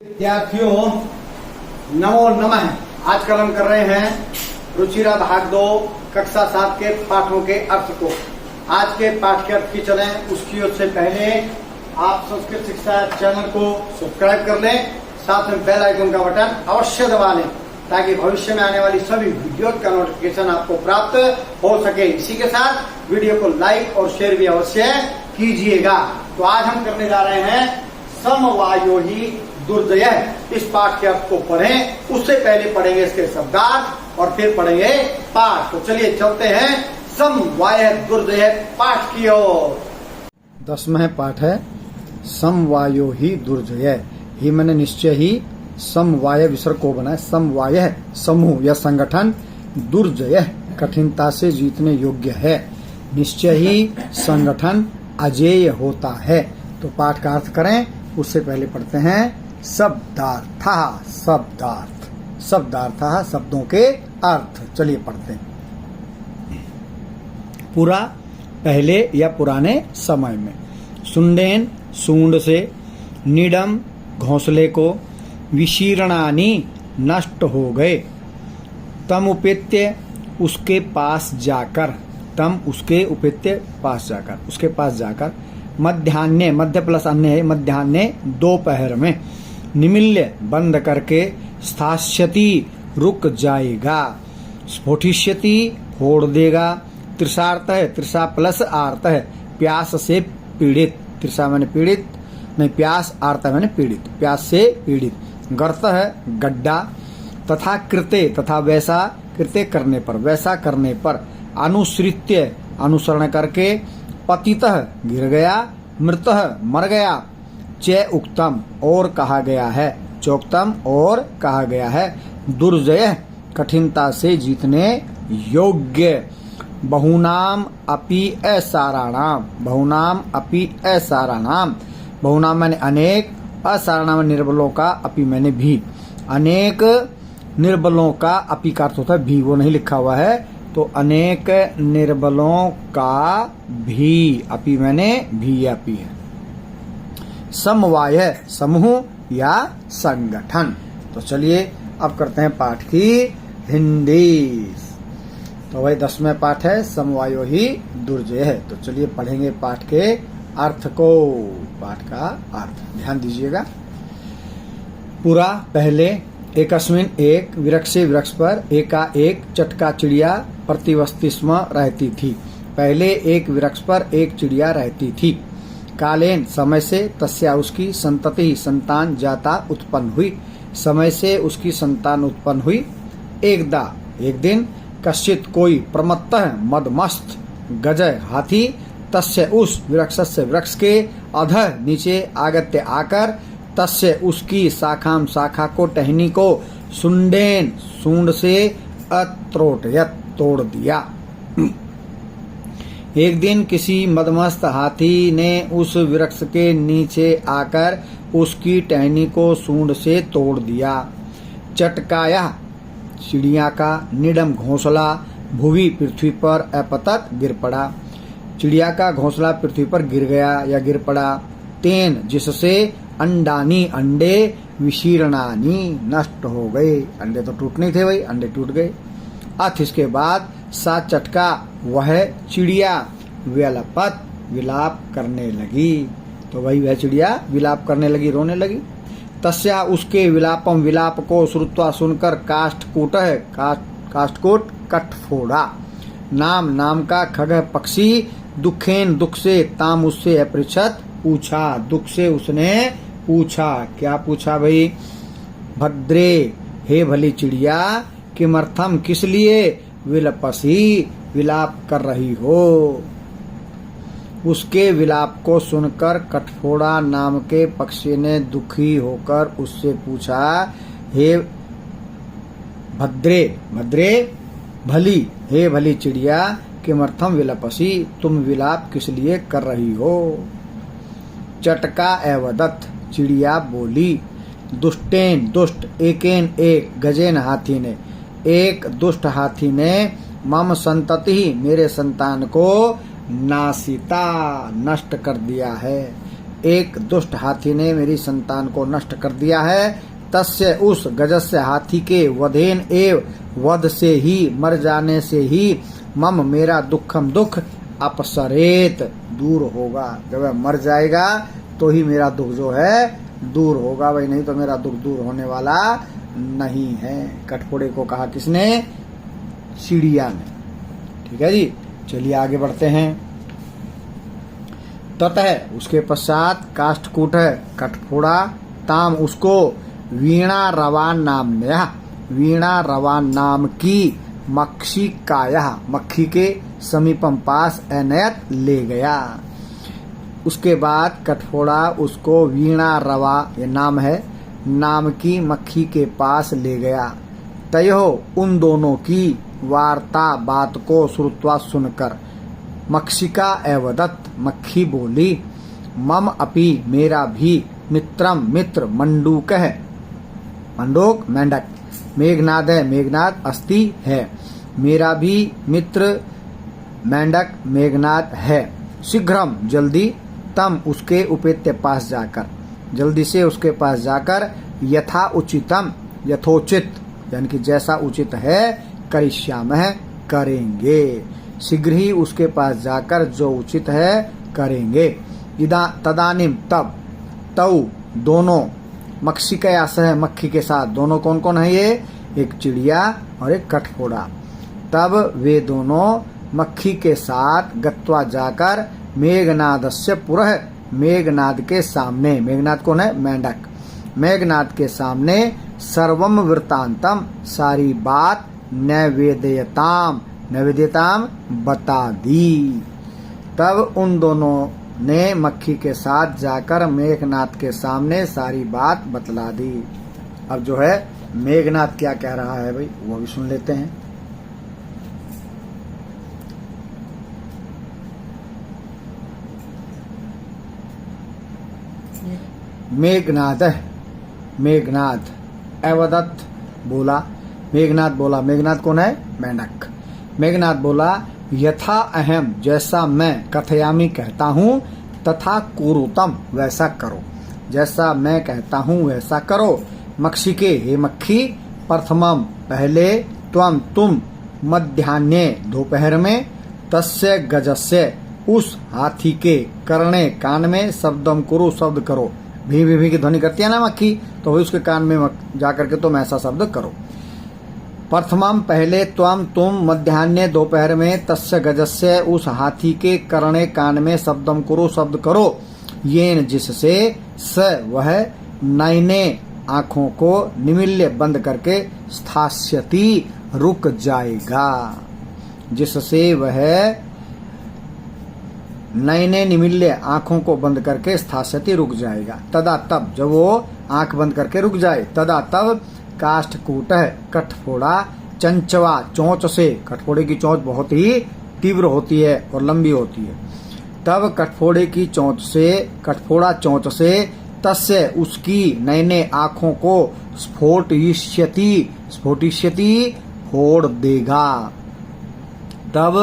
विद्यार्थियों नमो नमः। आजकल हम कर रहे हैं रुचिरा भाग 2 कक्षा 7 के पाठों के अर्थ को। आज के पाठ के अर्थ की चलें उसकी ओर से पहले आप संस्कृत शिक्षा चैनल को सब्सक्राइब कर लें, साथ में बेल आइकन का बटन अवश्य दबा लें ताकि भविष्य में आने वाली सभी वीडियो का नोटिफिकेशन आपको प्राप्त हो सके। इसी के साथ वीडियो को लाइक और शेयर भी अवश्य कीजिएगा। तो आज हम करने जा रहे हैं समवायो ही दुर्जय। इस पाठ के अर्थ को पढ़ें, उससे पहले पढ़ेंगे इसके शब्दार्थ और फिर पढ़ेंगे पाठ। तो चलिए चलते हैं समवाय दुर्जय पाठ की ओर। 10वां पाठ है समवायो ही दुर्जय। ही मैंने निश्चय ही समवाय विसर्ग को बनाए। समवाय समूह या संगठन, दुर्जय कठिनता से जीतने योग्य है, निश्चय ही संगठन अजेय होता है। तो पाठ का अर्थ करें उससे पहले पढ़ते हैं शब्दार्थ। शब्दों के अर्थ। चलिए पढ़ते हैं। पूरा पहले या पुराने समय में, सुंडेन सूंड से, निडम घोंसले को, विशीर्णानी नष्ट हो गए, तम उपेत्य उसके पास जाकर, तम उसके उपेत्य पास जाकर, उसके पास जाकर, मध्याह्ने मध्य प्लस अन्य है, मध्याह्ने दोपहर में, निमिल्य बंद करके, स्थास्यति रुक जाएगा, स्फोटिष्यति फोड़ देगा, तृषार्थ है, तृषा प्लस आर्त है, प्यास से पीड़ित, तृषा मैंने पीड़ित नहीं, प्यास आर्त मैंने पीड़ित, प्यास से पीड़ित, गर्त है गड्ढा, तथा कृते तथा वैसा, कृते करने पर वैसा करने पर, अनुसृत्य अनुसरण करके, पतितः गिर गया, मृतः मर गया, च उक्तम और कहा गया है, चोक्तम और कहा गया है, दुर्जय कठिनता से जीतने योग्य, बहुनाम अपि असाराणाम, बहुनाम अपि असाराणाम, बहुनाम मैंने अनेक, असाराणाम निर्बलों का, अपि मैंने भी, अनेक निर्बलों का, अपि का अर्थ होता है भी, वो नहीं लिखा हुआ है, तो अनेक निर्बलों का भी, अपि मैंने भी या पी है। समवाय समूह या संगठन। तो चलिए अब करते हैं पाठ की हिंदी। तो वही 10वां पाठ है समवायो ही दुर्जय है। तो चलिए पढ़ेंगे पाठ के अर्थ को। पाठ का अर्थ ध्यान दीजिएगा। पूरा पहले, एकस्मिन एक, वृक्ष से वृक्ष पर, एकाएक चटका चिड़िया प्रतिवस्ती स्म रहती थी। पहले एक वृक्ष पर एक चिड़िया रहती थी। कालेन समय से, तस्या उसकी, संतति संतान, जाता उत्पन्न हुई, समय से उसकी संतान उत्पन्न हुई। एकदा एक दिन, कश्चित कोई, प्रमत्तः मदमस्त, गजय हाथी, तस्य उस वृक्षस्य वृक्ष के, अधः नीचे, आगत्य आकर, तस्य उसकी, शाखाम शाखा को, टहनी को, सुंडेन सूंड से, अत्रोटयत तोड़ दिया। एक दिन किसी मदमस्त हाथी ने उस वृक्ष के नीचे आकर उसकी टहनी को सूंड से तोड़ दिया। चटकाया चिड़िया का, निडम घोंसला, भुवि पृथ्वी पर, अपतत गिर पड़ा, चिड़िया का घोंसला पृथ्वी पर गिर गया या गिर पड़ा। तेन जिससे, अंडानी अंडे, विशीर्णानी नष्ट हो गए, अंडे तो टूटने थे भाई, अंडे टूट गए। अथ इसके बाद, सा चटका वह चिड़िया, व्यलपत विलाप करने लगी। तो वही वह चिड़िया विलाप करने लगी, रोने लगी। तस्या उसके, विलापम विलाप को, श्रुत्वा सुनकर, काष्ठकूट है, काष्ठकूट कटफोड़ा, नाम नाम का, खग पक्षी, दुखेन दुख से, ताम उससे, अपृच्छत पूछा, दुख से उसने पूछा। क्या पूछा भाई? भद्रे हे भली चिड़िया, किमर्थम किस लिए, विलपसी विलाप कर रही हो। उसके विलाप को सुनकर कटफोड़ा नाम के पक्षी ने दुखी होकर उससे पूछा, हे भद्रे, भद्रे भली, हे भली चिड़िया, किमर्थम विलपसी, तुम विलाप किस लिए कर रही हो। चटका एवदत्त चिड़िया बोली, दुष्टेन दुष्ट, एकेन एक, गजेन हाथी ने, एक दुष्ट हाथी ने, मम संतति मेरे संतान को, नासिता नष्ट कर दिया है। एक दुष्ट हाथी ने मेरी संतान को नष्ट कर दिया है। तस्य उस गजस्य हाथी के वधेन एव वध से ही मर जाने से ही मम मेरा दुखम दुख अपसरेत दूर होगा। जब वह मर जाएगा तो ही मेरा दुख जो है दूर होगा भाई, नहीं तो मेरा दुख दूर होने वाला नहीं है। कठफोड़े को कहा किसने? चिड़िया ने। ठीक है जी, चलिए आगे बढ़ते हैं। ततः उसके पश्चात काष्ठकूट है कठफोड़ा ताम उसको वीणा रवान नाम्या वीणा रवान नाम की मक्षिकाया मक्खी के समीपम पास अनयत ले गया। उसके बाद कठफोड़ा उसको वीणा रवा ये नाम है नाम की मक्खी के पास ले गया। तयो उन दोनों की वार्ता बात को श्रुत्वा सुनकर मक्षिका एवदत्त मक्खी बोली मम अपि मेरा भी मित्रम मित्र मंडूक है मंडूक मेंढक मेघनाद है मेघनाद अस्ति है मेरा भी मित्र मेंढक मेघनाद है। शीघ्रम जल्दी तम उसके उपेत्य पास जाकर जल्दी से उसके पास जाकर यथा उचितम यथोचित यानी कि जैसा उचित है करिष्यामः करेंगे। शीघ्र ही उसके पास जाकर जो उचित है करेंगे। इदा तदानिम तब तऊ दोनों मक्षिकया सह मक्खी के साथ दोनों कौन कौन है ये? एक चिड़िया और एक कठफोड़ा। तब वे दोनों मक्खी के साथ गत्वा जाकर मेघनादस्य पुरः मेघनाद के सामने मेघनाद कौन है? मेंढक। मेघनाद के सामने सर्वम वृत्तांतम सारी बात नैवेद्यताम बता दी। तब उन दोनों ने मक्खी के साथ जाकर मेघनाद के सामने सारी बात बतला दी। अब जो है मेघनाद क्या कह रहा है भाई वो भी सुन लेते हैं। मेघनाद अवदत्त बोला मेघनाद कौन है? मेंढक। मेघनाद बोला यथा अहम जैसा मैं कथयामी कहता हूँ तथा कुरुतम वैसा करो जैसा मैं कहता हूँ वैसा करो। मक्षिके हे मक्खी प्रथमम पहले तुम मध्याह्ने दोपहर में तस्य गजस्य उस हाथी के करने कान में शब्दम कुरु शब्द करो। भी की ध्वनि करती है ना मक्खी तो वही उसके कान में जाकर के तुम ऐसा शब्द करो। प्रथमम पहले तुम मध्याह्ने दोपहर में तस्य गजस्य उस हाथी के करने कान में शब्दम कुरु शब्द करो। येन जिससे स वह नयने आँखों को निमिल्य बंद करके स्थास्यति रुक जाएगा। जिससे वह नयने निमिल्य आँखों को बंद करके स्थास्यति रुक जाएगा। तदा तब जब वो आँख बंद करके रुक जाए तदा तब काष्ठकूट कठफोड़ा चंचवा चोंच से कठफोड़े की चोंच बहुत ही तीव्र होती है और लंबी होती है। तब कठफोड़ा चोंच से तस्य उसकी नयने आँखों को स्फोटिष्यति फोड़ देगा। तब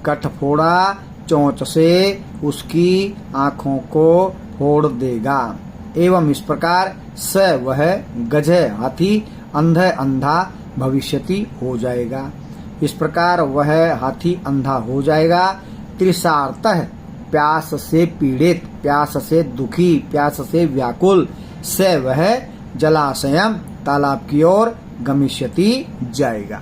कठफोड़ा चोंच से उसकी आँखों को फोड़ देगा। एवं इस प्रकार स वह गज हाथी अंधा भविष्यति हो जाएगा। इस प्रकार वह हाथी अंधा हो जाएगा। त्रिसार्थः प्यास से पीड़ित प्यास से दुखी प्यास से व्याकुल से वह जलाशयम तालाब की ओर गमिष्यति जाएगा।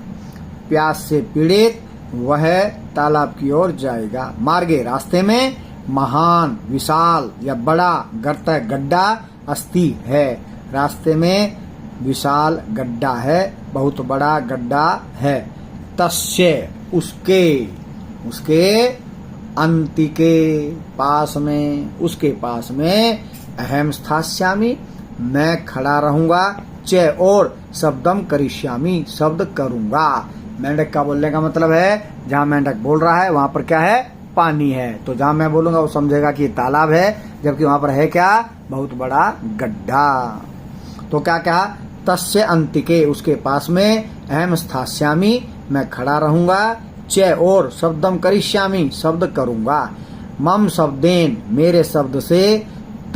प्यास से पीड़ित वह तालाब की ओर जाएगा। मार्गे रास्ते में महान विशाल या बड़ा गर्त गड्ढा अस्ति है। रास्ते में विशाल गड्ढा है बहुत बड़ा गड्ढा है। तस्य उसके अंतिके पास में उसके पास में अहम स्थास्यामि मैं खड़ा रहूंगा। च और शब्दम करिष्यामि शब्द करूंगा। मेंढक का बोलने का मतलब है जहाँ मेंढक बोल रहा है वहां पर क्या है? पानी है। तो जहाँ मैं बोलूंगा वो समझेगा कि तालाब है जबकि वहां पर है क्या? बहुत बड़ा गड्ढा। तो क्या कहा? तस्य अंतिके उसके पास में अहम स्थास्यामि मैं खड़ा रहूंगा। च और शब्दम करिष्यामि शब्द करूंगा। मम शब्देन मेरे शब्द से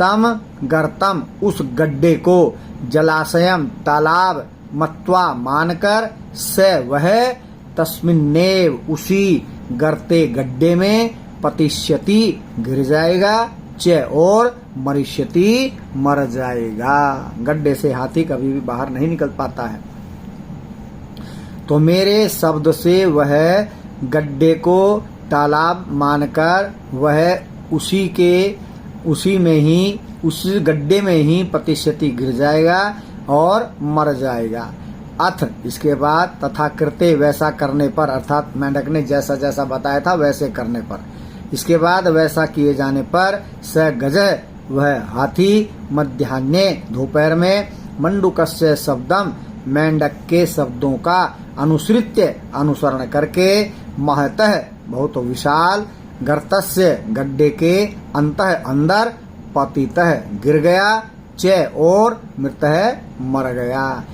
तम गर्तम उस गड्ढे को, जलाशयम तालाब, मत्वा मानकर, स वह, तस्मिन्नेव उसी, गर्ते गड्ढे में, पतिष्यति गिर जाएगा, च और, मरिष्यति मर जाएगा। गड्ढे से हाथी कभी भी बाहर नहीं निकल पाता है। तो मेरे शब्द से वह गड्ढे को तालाब मानकर वह उसी में ही, उस गड्ढे में ही पतिष्यति गिर जाएगा और मर जाएगा। अथ इसके बाद, तथा कृते वैसा करने पर, अर्थात मेंढक ने जैसा जैसा बताया था वैसे करने पर, इसके बाद वैसा किए जाने पर, स गजः वह हाथी, मध्याह्ने दोपहर में, मंडूकस्य शब्दम मेंढक के शब्दों का, अनुसृत्य अनुसरण करके, महतः बहुत विशाल, गर्तस्य गड्ढे के, अंतः अंदर, पतितः गिर गया, च और, मृतः मर गया।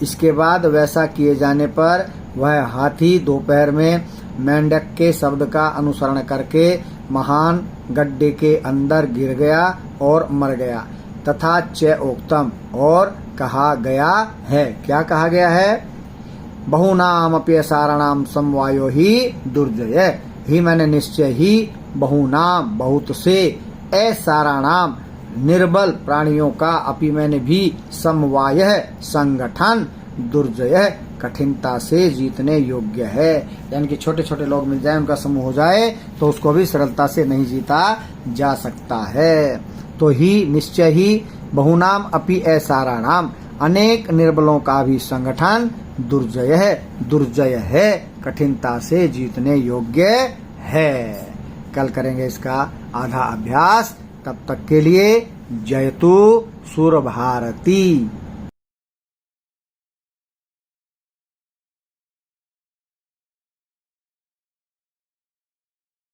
इसके बाद वैसा किए जाने पर वह हाथी दोपहर में मेंढक के शब्द का अनुसरण करके महान गड्ढे के अंदर गिर गया और मर गया। तथा च उक्तम और कहा गया है, क्या कहा गया है? बहुनाम अपि साराणाम समवायो ही दुर्जय, ही मैंने निश्चय ही, बहुनाम बहुत से, असाराणाम निर्बल प्राणियों का, अपि मैंने भी, समवाय संगठन, दुर्जय कठिनता से जीतने योग्य है। यानी कि छोटे छोटे लोग मिल जाए, उनका समूह हो जाए तो उसको भी सरलता से नहीं जीता जा सकता है। तो ही निश्चय ही, बहुनाम अपि असाराणाम अनेक निर्बलों का भी संगठन, दुर्जय है कठिनता से जीतने योग्य है। कल करेंगे इसका आधा अभ्यास। तब तक के लिए जयतु सुरभारती।